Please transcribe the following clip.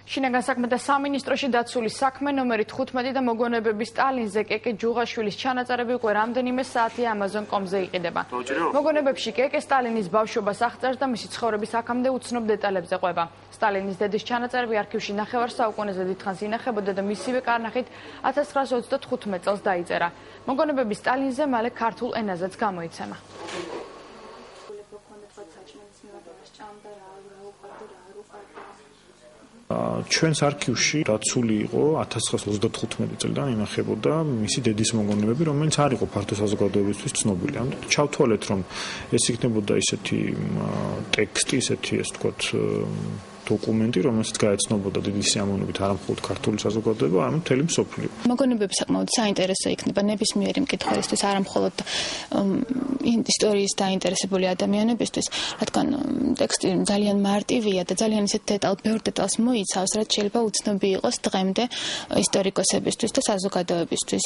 შინაგან საქმეთა სამინისტროში დაცული საქმე ნომერი 15 და მოგონებების სტალინზე კეკე ჯუღაშვილის ჩანაწერები უკვე რამდენიმე საათია Amazon.com-ზე იყიდება. მოგონებებში კეკე სტალინის ბავშვობას აღწერს და მისი ცხოვრების აქამდე უცნობ დეტალებზე ყვება. სტალინის დედის ჩანაწერები არქივში ნახევარ საუკუნეზე დიდხანს ინახებოდა და მისივე კარნახით 1935 წელს დაიწერა. მოგონებების სტალინზე მალე ქართულ ენაზეც გამოიცემა. ჩვენს არქივში დაცული იყო 1935 წელიდან ინახებოდა მისი დედის მოგონებები, რომელიც არ იყო ფართო საზოგადოებისთვის ცნობილი. ამიტომ ჩავთვალეთ, რომ ეს იქნებოდა ისეთი ტექსტი, ისეთი ასე ვთქვათ, დოკუმენტი, რომელსაც გაეცნობოდა დიდი სიამოვნებით არა მხოლოდ ქართული საზოგადოება, არამედ მთელი მსოფლიო. მოგონებები საკმაოდ საინტერესო იქნება ნებისმიერი მკითხველისთვის, არა მხოლოდ ისტორიის დაინტერესებული ადამიანებისთვის, რადგან ტექსტი ძალიან მარტივია და ძალიან ისეთ ბევრ დეტალს მოიცავს, რაც შეიძლება უცნობი იყოს დღემდე ისტორიკოსებისთვის და საზოგადოებისთვის.